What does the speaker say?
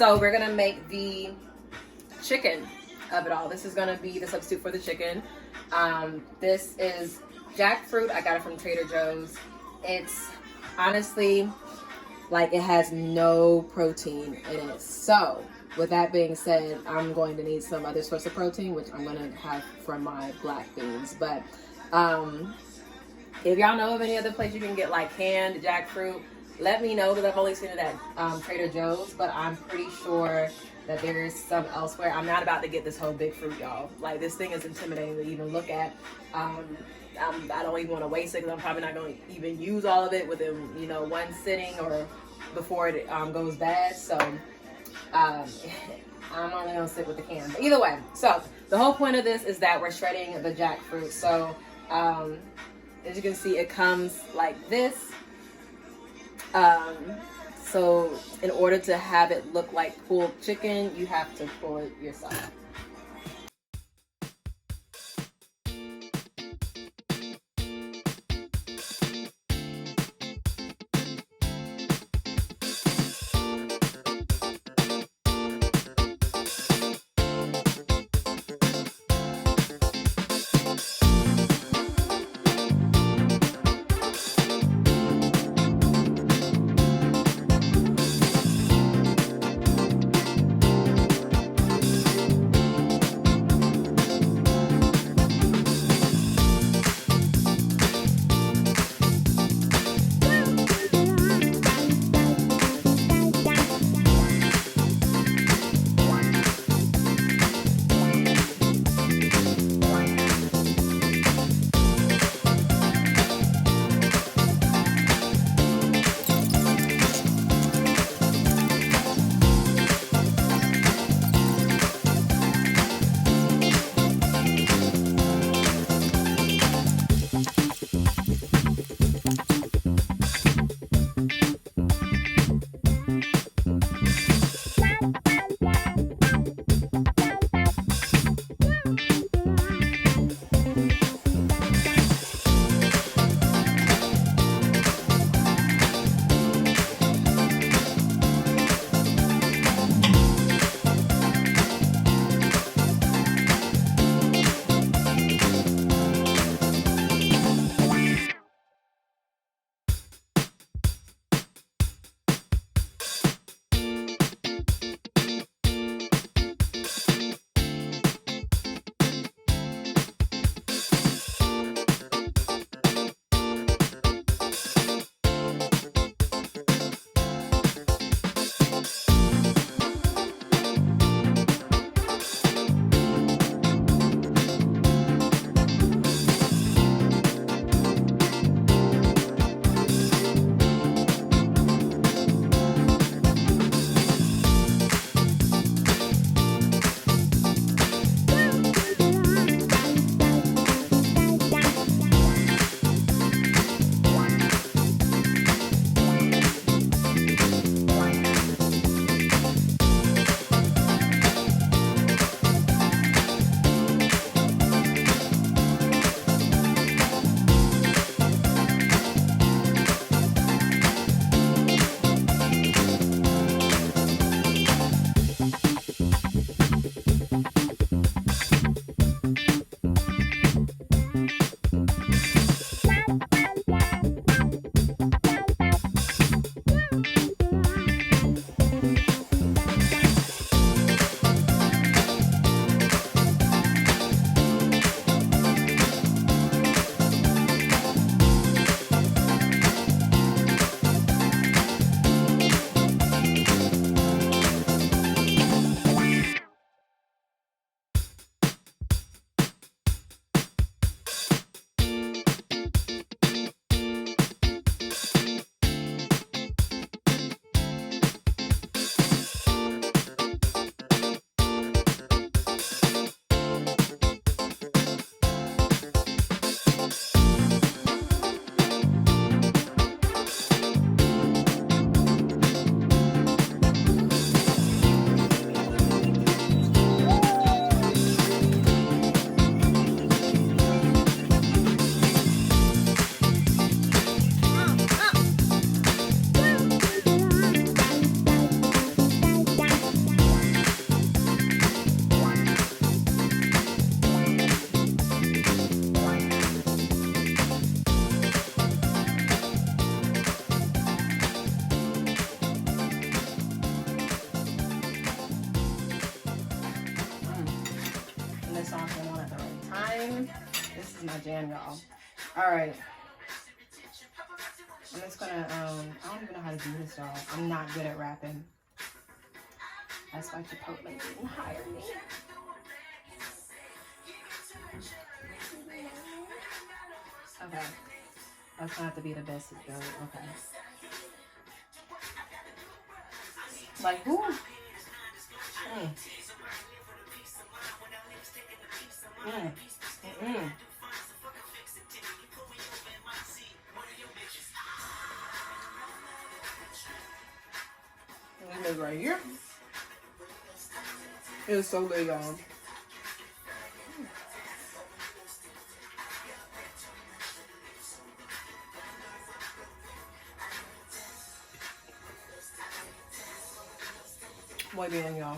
So we're gonna make the chicken of it all. This is gonna be the substitute for the chicken. This is jackfruit. I got it from Trader Joe's. It's honestly like it has no protein in it. So with that being said, I'm going to need some other source of protein, which I'm gonna have from my black beans. But if y'all know of any other place you can get like canned jackfruit, let me know, because I've only seen it at Trader Joe's, but I'm pretty sure that there's some elsewhere. I'm not about to get this whole big fruit, y'all. Like, this thing is intimidating to even look at. I don't even want to waste it, because I'm probably not going to even use all of it within, one sitting or before it goes bad. So I'm only going to stick with the can. But either way, so the whole point of this is that we're shredding the jackfruit. So as you can see, it comes like this. So in order to have it look like pulled chicken, you have to pull it yourself. wrapping. This is my jam, y'all. All right. I'm just gonna, I don't even know how to do this, y'all. I'm not good at wrapping. That's why Chipotle didn't hire me. Okay. That's gonna have to be the best it goes. Okay. Like, who? Mm. This is right here. It is so good, y'all. Muy bien, y'all.